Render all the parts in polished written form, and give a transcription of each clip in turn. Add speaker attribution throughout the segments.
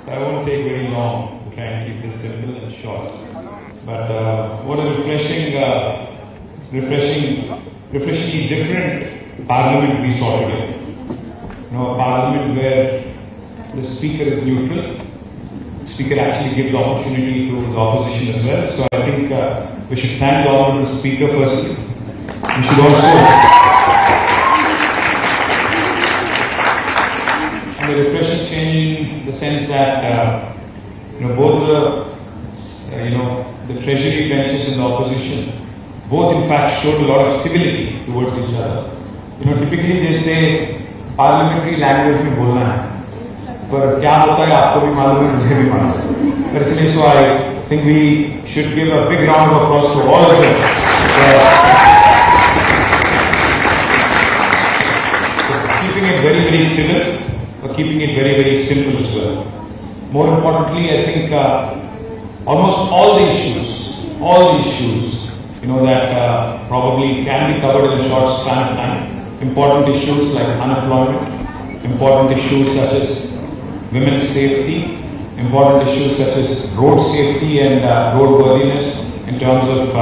Speaker 1: So I won't take very long to try and keep this simple and short. But what a refreshingly different parliament we saw today. You know, a parliament where the speaker is neutral. The speaker actually gives opportunity to the opposition as well. So I think we should thank the honourable speaker firstly. We should also, and the refreshing change in the sense that both the treasury benches and the opposition both in fact showed a lot of civility towards each other. Typically they say parliamentary language में बोलना है, पर क्या होता है आपको भी मालूम है, मुझे भी मालूम है. पर इसलिए so I think we should give a big round of applause to all of them. Keeping it very, very civil, but keeping it very, very simple as well. More importantly, I think almost all the issues, that probably can be covered in a short span of time. Important issues like unemployment, important issues such as women's safety, important issues such as road safety and roadworthiness in terms of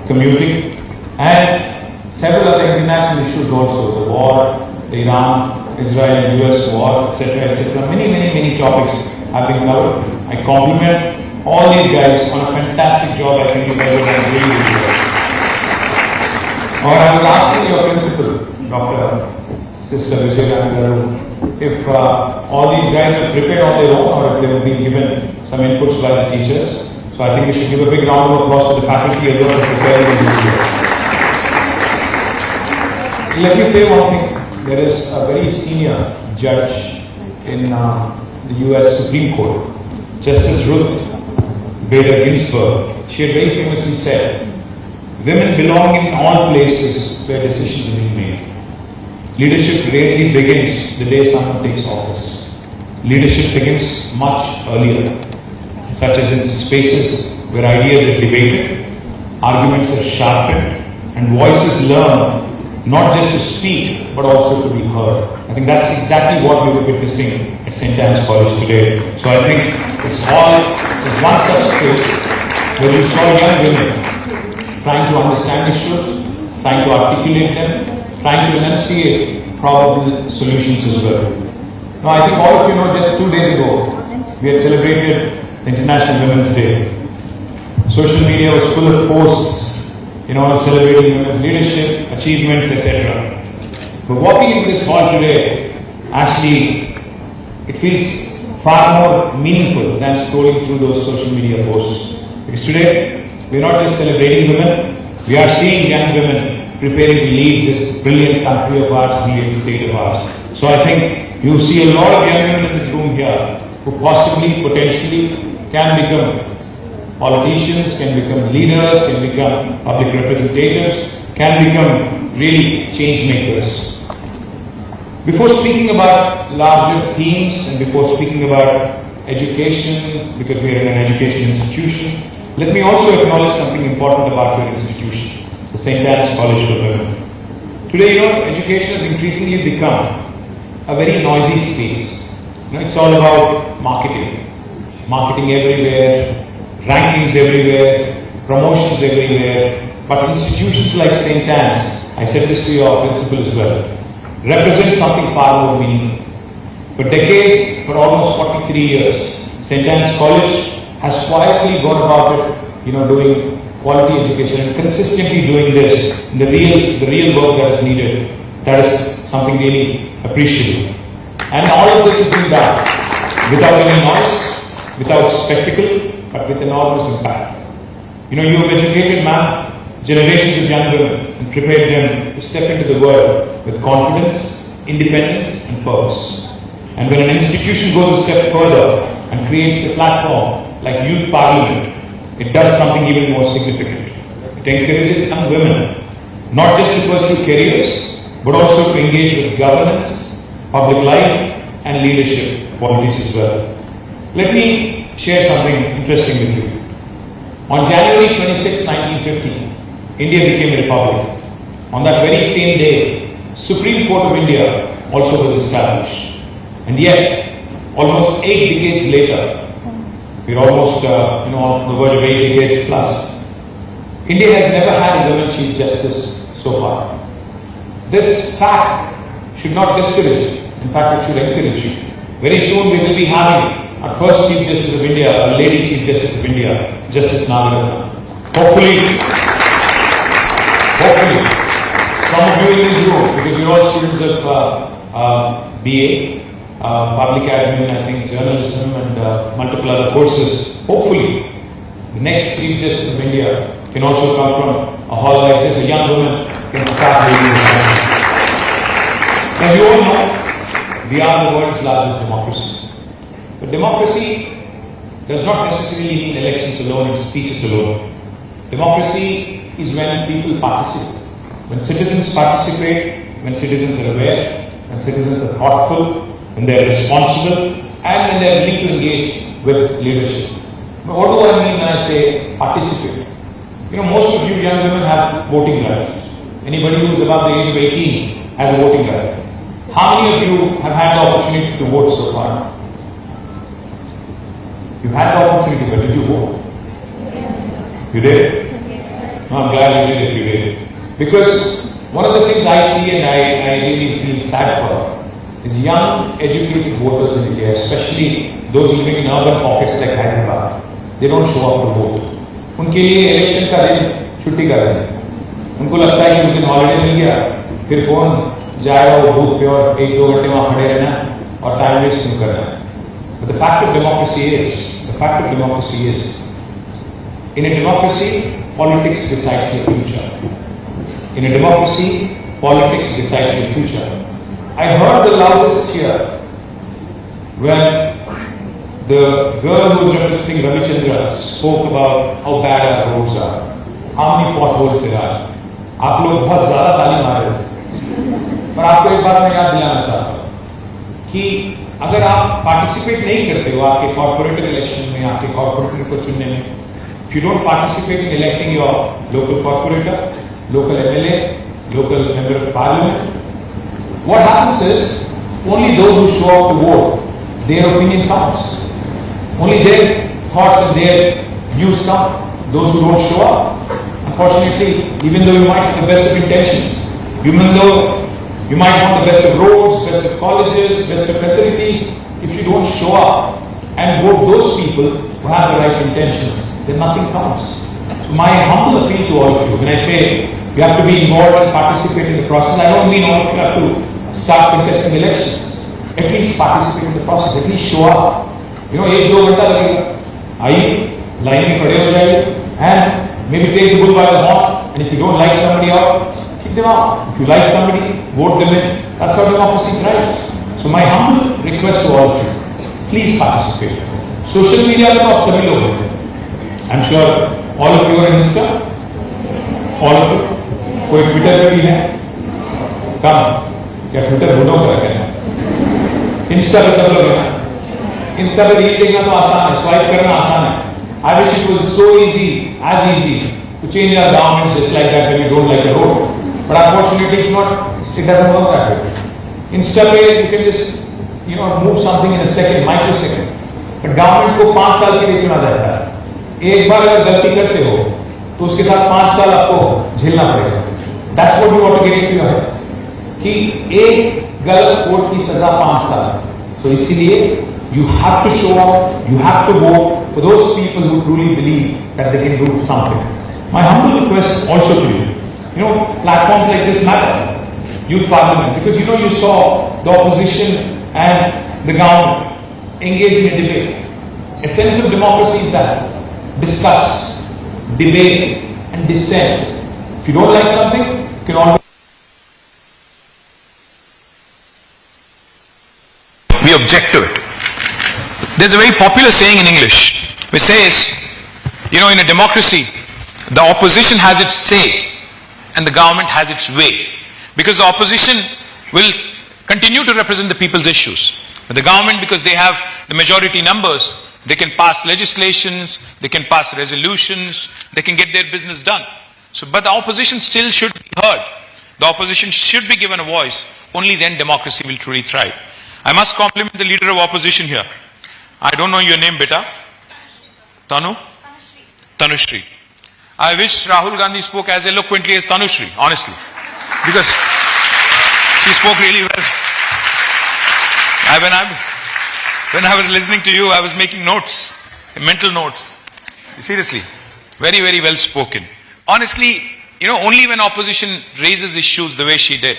Speaker 1: commuting, and several other international issues also, the war, the Iran, Israel and US war, etc., etc. Many topics have been covered. I compliment all these guys on a fantastic job. I think you guys have done really good. I was asking your principal, Dr. Sister Vijay, if all these guys are prepared on their own or if they have been given some inputs by the teachers. So I think we should give a big round of applause to the faculty as well for preparing the videos. Let me say one thing. There is a very senior judge in the US Supreme Court, Justice Ruth Bader Ginsburg. She had very famously said, "Women belong in all places where decisions are being made. Leadership rarely begins the day someone takes office. Leadership begins much earlier, such as in spaces where ideas are debated, arguments are sharpened, and voices learn not just to speak, but also to be heard." I think that's exactly what we were witnessing at St. Anne's College today. So I think this hall is one such space where you saw young women trying to understand issues, trying to articulate them, trying to enunciate probable solutions as well. Now I think all of you know just 2 days ago, we had celebrated the International Women's Day. Social media was full of posts celebrating women's leadership, achievements, etc. But walking into this hall today, actually, it feels far more meaningful than scrolling through those social media posts. Because today, we're not just celebrating women, we are seeing young women preparing to lead this brilliant country of ours, brilliant state of ours. So I think you see a lot of young women in this room here who possibly, potentially, can become politicians, can become leaders, can become public representatives, can become really change makers. Before speaking about larger themes and before speaking about education, because we are in an education institution, let me also acknowledge something important about your institution, the St. Anne's College for Women. Today, education has increasingly become a very noisy space. It's all about marketing everywhere, rankings everywhere, promotions everywhere. But institutions like St. Anne's, I said this to your principal as well, represent something far more meaningful. For decades, for almost 43 years, St. Anne's College has quietly gone about it, doing quality education and consistently doing this, the real work that is needed. That is something really appreciable. And all of this is being done without any noise, without spectacle, but with enormous impact. You have educated generations of young women and prepared them to step into the world with confidence, independence and purpose. And when an institution goes a step further and creates a platform like Youth Parliament, it does something even more significant. It encourages young women not just to pursue careers, but also to engage with governance, public life and leadership qualities as well. Let me share something interesting with you. On January 26, 1950, India became a republic. On that very same day, Supreme Court of India also was established. And yet, almost 8 decades later, we're almost on the verge of 8 decades plus. India has never had a women Chief Justice so far. This fact should not discourage you. In fact, it should encourage you. Very soon we will be having our first Chief Justice of India, a lady Chief Justice of India, Justice Aadyatv. Hopefully, some of you in this room, because you're all students of BA, public admin, I think journalism and multiple other courses, hopefully the next Chief Justice of India can also come from a hall like this. A young woman can start leading this country. As you all know, we are the world's largest democracy. But democracy does not necessarily mean elections alone and speeches alone. Democracy is when people participate. When citizens participate, when citizens are aware, when citizens are thoughtful, when they are responsible, and when they are willing to engage with leadership. But what do I mean when I say participate? Most of you young women have voting rights. Anybody who is above the age of 18 has a voting right. How many of you have had the opportunity to vote so far? You had the opportunity, but did you vote? You did? No, I'm glad you did if you did. Because one of the things I see and I really feel sad for is young, educated voters in India, especially those living in urban pockets like Hyderabad. They don't show up to vote. उनके लिए election का दिन छुट्टी का दिन है. उनको लगता है कि उस दिन हॉलिडे मिल गया, फिर कौन जाएगा वो बूथ पे और 1-2 घंटे वहां खड़े रहना और टाइम वेस्ट क्यों करना. But the fact of democracy is, in a democracy, politics decides your future. In a democracy, politics decides your future. I heard the loudest cheer when the girl who was representing Ravichandra spoke about how bad our roads are, how many potholes there are. आप लोग बहुत ज़्यादा ताली मार रहे थे. पर आपको एक बात मैं याद दिलाना चाहता हूँ कि अगर आप पार्टिसिपेट नहीं करते हो आपके कॉर्पोरेटर इलेक्शन में, आपके कॉर्पोरेटर को चुनने में, if you don't participate in electing your local corporator, local MLA, local member of parliament, what happens is only those who show up to vote, their opinion counts. Only their thoughts and their views count. Those who don't show up, unfortunately, even though you might have the best of intentions, even though you might want the best of roads, best of colleges, best of facilities, if you don't show up and vote those people who have the right intentions, then nothing counts. So my humble appeal to all of you, when I say you have to be involved and participate in the process, I don't mean all of you have to start contesting elections. At least participate in the process, at least show up. 1-2 घंटा लगेगा. आइए, line में खड़े हो जाइए, and maybe take the bull by the horn, and if you don't like somebody out, kick them out. If you like somebody, vote them in. That's how democracy thrives. So my humble request to all of you, please participate. Social media में तो आप सभी लोग हैं. I'm sure all of you are in Insta. All of you. कोई Twitter पे भी है? कम. क्या ट्विटर भूलों का है? इंस्टा पे सब लोग हैं. इंस्टा पे रील देखना तो आसान है, स्वाइप करना आसान है. I wish it was so easy, as easy to change our governments just like that when you don't like the road. But unfortunately, it doesn't work that way. Insta पे you can just move something in a second, microsecond. But government को 5 साल के लिए चुना जाता है. एक बार अगर गलती करते हो तो उसके साथ 5 साल आपको झेलना पड़ेगा. That's what you want to get into your heads. कि एक गलत वोट की सजा 5 साल. So इसीलिए you have to show up, you have to vote for those people who truly believe that they can do something. My humble request also to you, platforms like this matter. Youth Parliament, because you saw the opposition and the government engage in a debate. A sense of democracy is that. Discuss, debate, and dissent. If you don't like something, you can always.
Speaker 2: We object to it. There's a very popular saying in English which says, in a democracy, the opposition has its say and the government has its way. Because the opposition will continue to represent the people's issues. But the government, because they have the majority numbers, they can pass legislations, they can pass resolutions, they can get their business done. But the opposition still should be heard. The opposition should be given a voice. Only then democracy will truly thrive. I must compliment the leader of opposition here. I don't know your name, beta. Tanu? Tanushri. I wish Rahul Gandhi spoke as eloquently as Tanushri, honestly. Because she spoke really well. When I was listening to you, I was making notes, mental notes. Seriously, very, very well spoken. Honestly, only when opposition raises issues the way she did,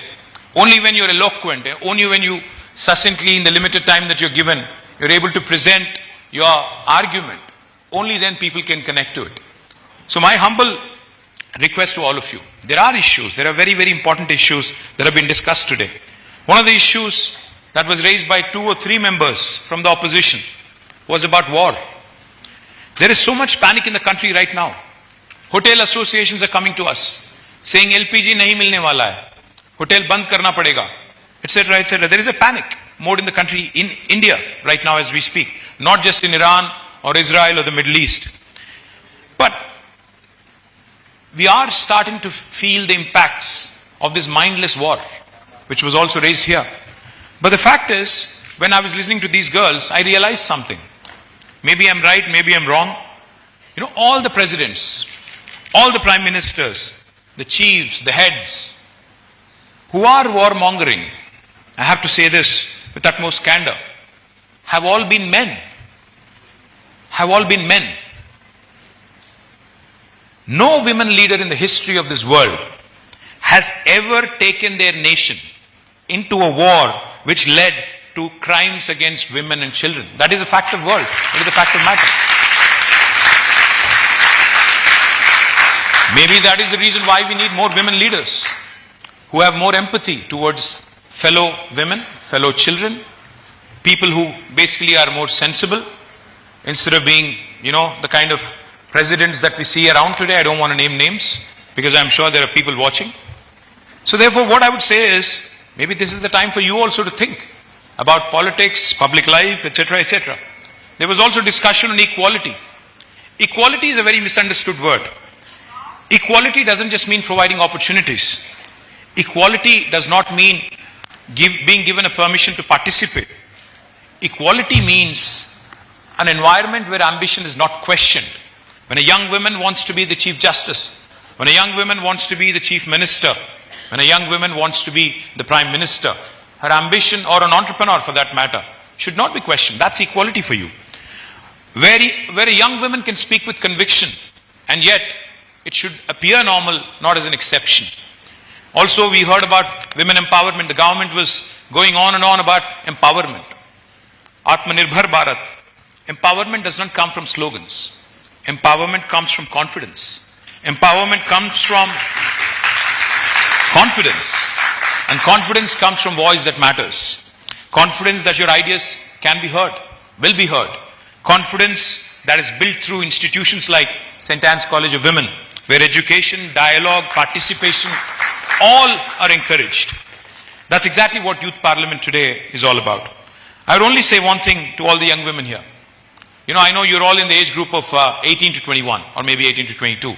Speaker 2: only when you're eloquent, only when you succinctly, in the limited time that you're given, you're able to present your argument, only then people can connect to it. So my humble request to all of you, there are very, very important issues that have been discussed today. One of the issues that was raised by 2 or 3 members from the opposition was about war. There is so much panic in the country right now. Hotel associations are coming to us saying LPG nahi milne wala hai, hotel band karna padega, etc., etc. There is a panic mode in the country, in India right now as we speak, not just in Iran or Israel or the Middle East. But we are starting to feel the impacts of this mindless war, which was also raised here. But the fact is, when I was listening to these girls, I realized something. Maybe I'm right, maybe I'm wrong. All the presidents, all the prime ministers, the chiefs, the heads, who are warmongering, I have to say this with utmost candor, have all been men. Have all been men. No women leader in the history of this world has ever taken their nation into a war which led to crimes against women and children. That is a fact of world. That is a fact of matter. Maybe that is the reason why we need more women leaders who have more empathy towards fellow women, fellow children, people who basically are more sensible instead of being, the kind of presidents that we see around today. I don't want to name names because I'm sure there are people watching. So therefore, what I would say is, maybe this is the time for you also to think about politics, public life, etc., etc. There was also discussion on equality. Equality is a very misunderstood word. Equality doesn't just mean providing opportunities. Equality does not mean being given a permission to participate. Equality means an environment where ambition is not questioned. When a young woman wants to be the Chief Justice, when a young woman wants to be the Chief Minister, when a young woman wants to be the Prime Minister, her ambition, or an entrepreneur for that matter, should not be questioned. That's equality for you. Where a young woman can speak with conviction, and yet it should appear normal, not as an exception. Also, we heard about women empowerment. The government was going on and on about empowerment. Atmanirbhar Bharat. Empowerment does not come from slogans. Empowerment comes from confidence. Empowerment comes from confidence. And confidence comes from voice that matters. Confidence that your ideas can be heard, will be heard. Confidence that is built through institutions like St. Anne's College of Women, where education, dialogue, participation, all are encouraged. That's exactly what Youth Parliament today is all about. I would only say one thing to all the young women here. I know you're all in the age group of 18 to 21, or maybe 18 to 22.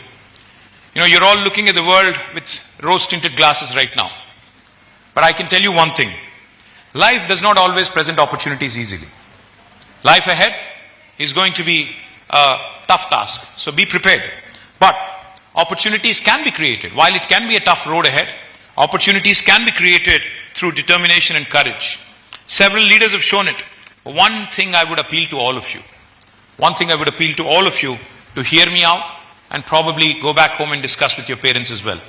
Speaker 2: You're all looking at the world with rose-tinted glasses right now. But I can tell you one thing. Life does not always present opportunities easily. Life ahead is going to be a tough task. So be prepared. But opportunities can be created. While it can be a tough road ahead, opportunities can be created through determination and courage. Several leaders have shown it. One thing I would appeal to all of you. One thing I would appeal to all of you to hear me out and probably go back home and discuss with your parents as well.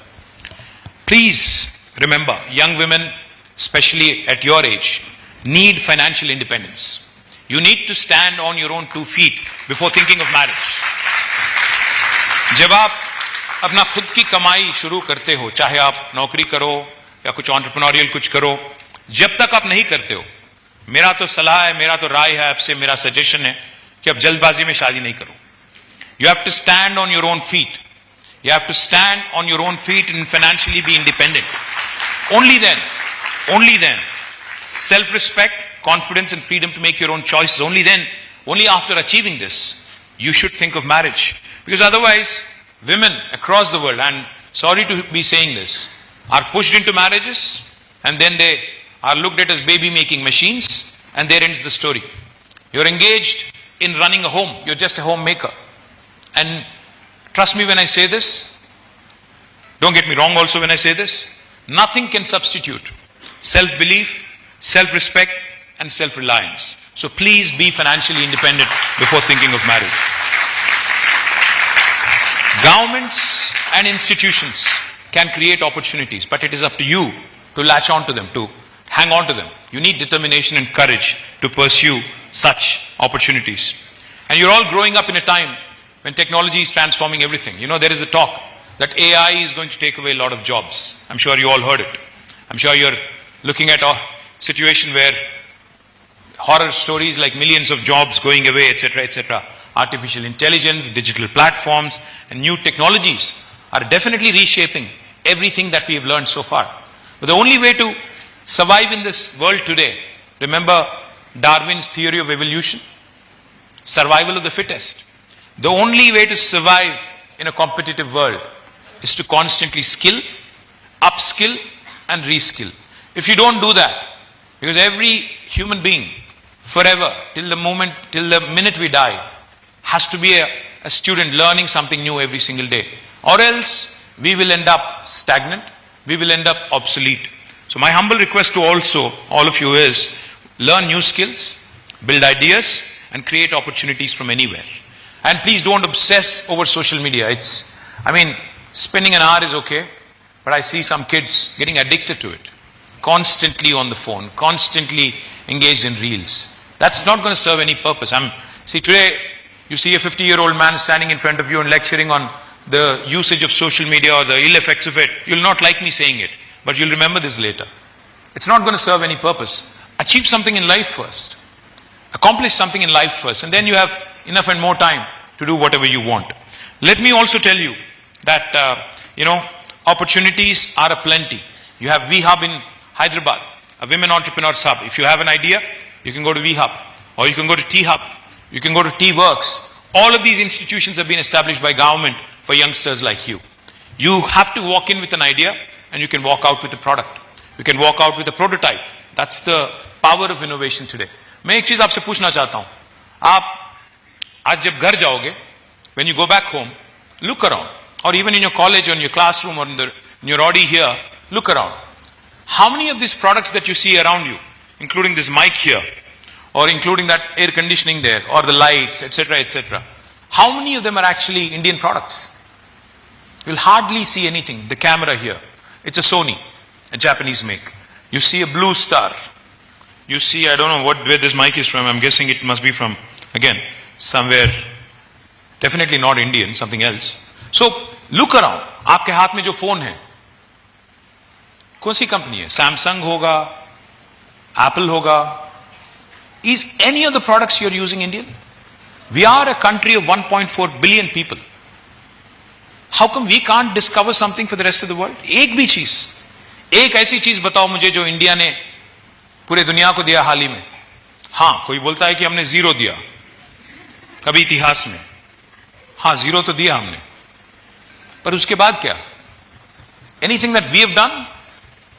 Speaker 2: Please remember, young women, especially at your age, need financial independence. You need to stand on your own 2 feet before thinking of marriage. जब आप अपना खुद की कमाई शुरू करते हो, चाहे आप नौकरी करो या कुछ एंटरप्रेन्योरियल कुछ करो, जब तक आप नहीं करते हो, मेरा तो सलाह है, मेरा तो राय है आपसे, मेरा सजेशन है कि आप जल्दबाजी में शादी नहीं करो. You have to stand on your own feet. You have to stand on your own feet and financially be independent. Only then, self-respect, confidence and freedom to make your own choices, only after achieving this, you should think of marriage. Because otherwise, women across the world, and sorry to be saying this, are pushed into marriages and then they are looked at as baby-making machines, and there ends the story. You're engaged in running a home. You're just a homemaker. And trust me when I say this, don't get me wrong also when I say this, nothing can substitute self-belief, self-respect, and self-reliance. So please be financially independent before thinking of marriage. Governments and institutions can create opportunities, but it is up to you to latch on to them, to hang on to them. You need determination and courage to pursue such opportunities. And you're all growing up in a time when technology is transforming everything. You know, there is a talk that AI is going to take away a lot of jobs. I'm sure you all heard it. I'm sure you're looking at a situation where horror stories like millions of jobs going away, etc., etc. Artificial intelligence, digital platforms, and new technologies are definitely reshaping everything that we have learned so far. But the only way to survive in this world today, remember Darwin's theory of evolution? Survival of the fittest. The only way to survive in a competitive world is to constantly skill, upskill, and reskill. If you don't do that, because every human being, forever, till the minute we die, has to be a student learning something new every single day. Or else, we will end up stagnant, we will end up obsolete. So my humble request to all of you is, learn new skills, build ideas, and create opportunities from anywhere. And please don't obsess over social media. Spending an hour is okay, but I see some kids getting addicted to it. Constantly on the phone, constantly engaged in reels. That's not going to serve any purpose. Today, you see a 50-year-old man standing in front of you and lecturing on the usage of social media or the ill effects of it. You'll not like me saying it, but you'll remember this later. It's not going to serve any purpose. Achieve something in life first. Accomplish something in life first, and then you have enough and more time to do whatever you want. Let me also tell you that, opportunities are aplenty. You have VHub in Hyderabad, a women entrepreneurs hub. If you have an idea, you can go to VHub, or you can go to T-Hub, you can go to T-Works. All of these institutions have been established by government for youngsters like you. You have to walk in with an idea, and you can walk out with a product. You can walk out with a prototype. That's the power of innovation today. मैं एक चीज आपसे पूछना चाहता हूं. आप आज जब घर जाओगे, when you go back home, look around, or even in your college or in your classroom or in your Audi here, look around. How many of these products that you see around you, including this mic here, or including that air conditioning there, or the lights, etc., etc., how many of them are actually Indian products? You'll hardly see anything. The camera here, it's a Sony, a Japanese make. You see a Blue Star. You see, I don't know where this mic is from. I'm guessing it must be from, again, somewhere, definitely not Indian, something else. So, look around. आपके हाथ में जो phone है, कौन सी company है? Samsung होगा, Apple होगा. Is any of the products you're using Indian? We are a country of 1.4 billion people. How come we can't discover something for the rest of the world? एक भी चीज, एक ऐसी चीज बताओ मुझे जो इंडिया ने पूरे दुनिया को दिया हाल ही में. हाँ, कोई बोलता है कि हमने जीरो दिया कभी इतिहास में. हाँ, जीरो तो दिया हमने, पर उसके बाद क्या? Anything that we have done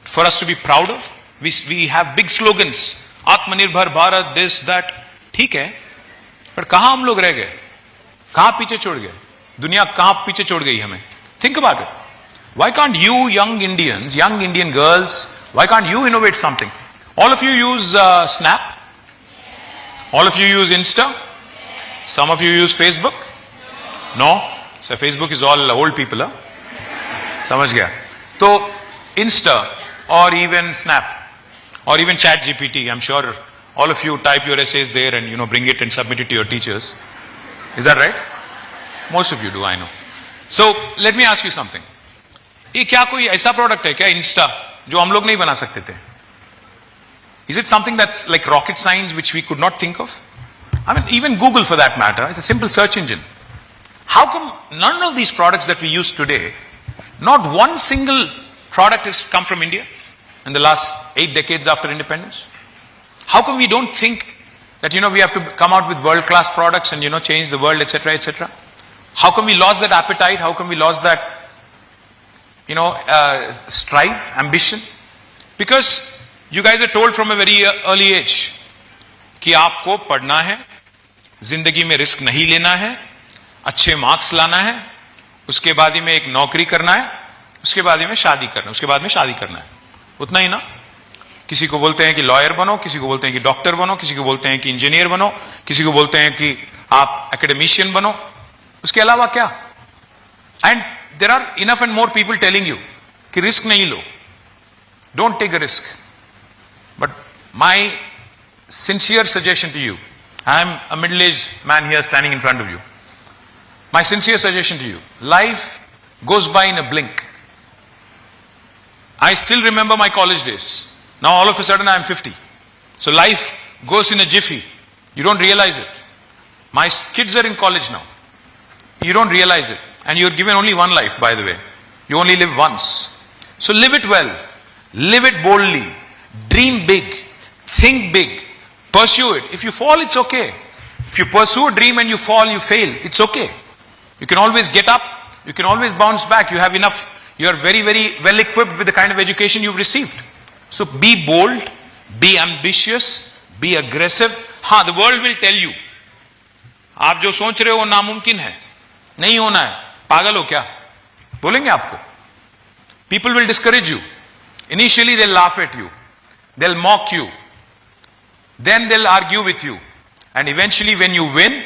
Speaker 2: for us to be proud of? We have big slogans. आत्मनिर्भर भारत, this, that. ठीक है, पर कहां हम लोग रह गए? कहां पीछे छोड़ गए? दुनिया कहां पीछे छोड़ गई हमें? Think about it. Why can't you young Indians, young Indian girls, why can't you innovate something? All of you use Snap? All of you use Insta? Some of you use Facebook? No? So Facebook is all old people, huh? समझ गया? तो Insta or even Snap or even ChatGPT, I'm sure all of you type your essays there and bring it and submit it to your teachers. Is that right? Most of you do, I know. So let me ask you something. ये क्या कोई ऐसा product है क्या Insta जो हम लोग नहीं बना सकते थे? Is it something that's like rocket science which we could not think of? Even Google for that matter, it's a simple search engine. How come none of these products that we use today, not one single product has come from India in the last 8 decades after independence? How come we don't think that, we have to come out with world-class products and, change the world, etc., etc.? How come we lost that appetite? How come we lost that, strive, ambition? Because You guys are told from a very early age कि आपको पढ़ना है, जिंदगी में risk नहीं लेना है, अच्छे मार्क्स लाना है, उसके बाद ही में एक नौकरी करना है, उसके बाद ही में शादी करना है, उसके बाद में शादी करना है. उतना ही ना. किसी को बोलते हैं कि लॉयर बनो, किसी को बोलते हैं कि डॉक्टर बनो, किसी को बोलते हैं कि इंजीनियर बनो, किसी को बोलते हैं कि आप एकेडमिशियन बनो. उसके अलावा क्या? And there are enough and more people telling you कि रिस्क नहीं लो, don't take a risk. But my sincere suggestion to you, I am a middle-aged man here standing in front of you. My sincere suggestion to you, life goes by in a blink. I still remember my college days. Now all of a sudden I am 50. So life goes in a jiffy. You don't realize it. My kids are in college now. You don't realize it. And you're given only one life, by the way. You only live once. So live it well. Live it boldly. Dream big. Think big. Pursue it. If you fall, it's okay. If you pursue a dream and you fall, you fail, it's okay. You can always get up. You can always bounce back. You have enough. You are very, very well equipped with the kind of education you've received. So be bold, be ambitious, be aggressive. हाँ, the world will tell you. आप जो सोच रहे हो वो नामुमकिन है, नहीं होना है, पागल हो क्या? बोलेंगे आपको. People will discourage you. Initially they'll laugh at you. They'll mock you. Then they'll argue with you. And eventually when you win,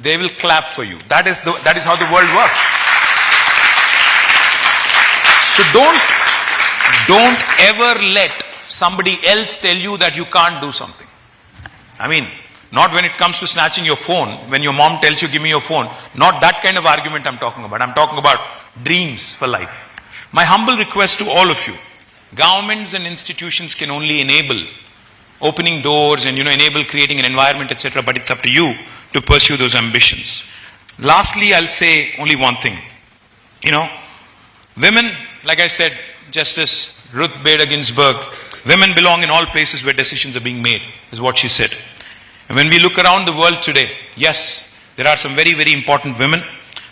Speaker 2: they will clap for you. That is how the world works. So don't ever let somebody else tell you that you can't do something. I mean, not when it comes to snatching your phone, when your mom tells you, give me your phone. Not that kind of argument I'm talking about. I'm talking about dreams for life. My humble request to all of you, governments and institutions can only enable opening doors and enable creating an environment, etc. But it's up to you to pursue those ambitions. Lastly, I'll say only one thing. Women, like I said, Justice Ruth Bader Ginsburg, women belong in all places where decisions are being made, is what she said. And when we look around the world today, yes, there are some very, very important women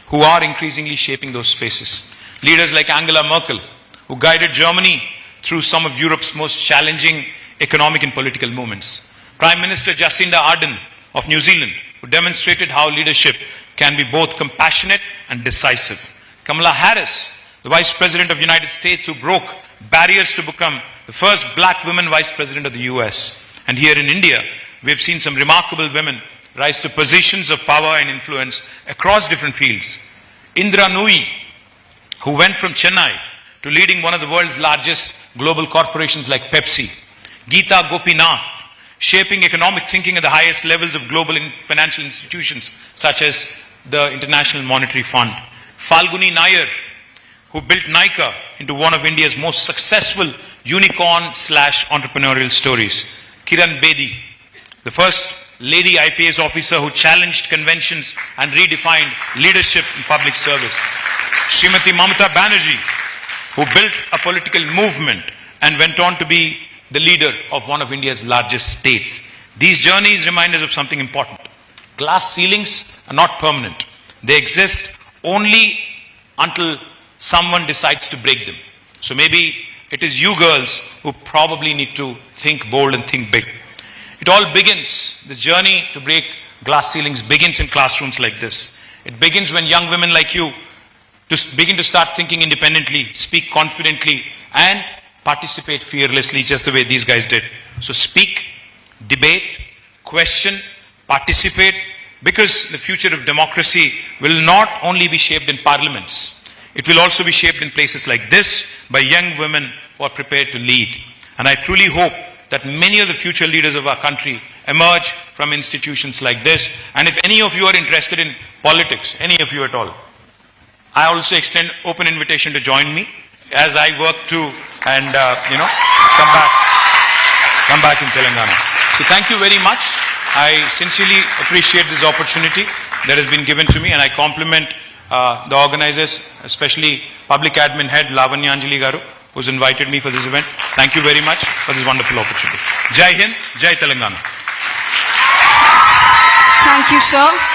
Speaker 2: who are increasingly shaping those spaces. Leaders like Angela Merkel, who guided Germany through some of Europe's most challenging economic and political movements. Prime Minister Jacinda Ardern of New Zealand, who demonstrated how leadership can be both compassionate and decisive. Kamala Harris, the Vice President of the United States, who broke barriers to become the first black woman Vice President of the US. And here in India, we have seen some remarkable women rise to positions of power and influence across different fields. Indra Nooyi, who went from Chennai to leading one of the world's largest global corporations like Pepsi. Geeta Gopinath, shaping economic thinking at the highest levels of global financial institutions such as the International Monetary Fund. Falguni Nair, who built Nykaa into one of India's most successful unicorn/entrepreneurial stories. Kiran Bedi, the first lady IPS officer who challenged conventions and redefined leadership in public service. Srimati Mamata Banerjee, who built a political movement and went on to be the leader of one of India's largest states. These journeys remind us of something important. Glass ceilings are not permanent. They exist only until someone decides to break them. So maybe it is you girls who probably need to think bold and think big. It all begins, this journey to break glass ceilings begins in classrooms like this. It begins when young women like you begin to start thinking independently, speak confidently, and participate fearlessly just the way these guys did. So speak, debate, question, participate, because the future of democracy will not only be shaped in parliaments, it will also be shaped in places like this by young women who are prepared to lead. And I truly hope that many of the future leaders of our country emerge from institutions like this. And if any of you are interested in politics, any of you at all, I also extend open invitation to join me as I work to and come back in Telangana. So thank you very much. I sincerely appreciate this opportunity that has been given to me, and I compliment the organizers, especially Public Admin Head Lavanya Anjali Garu, who's invited me for this event. Thank you very much for this wonderful opportunity. Jai Hind, Jai Telangana.
Speaker 3: Thank you, sir.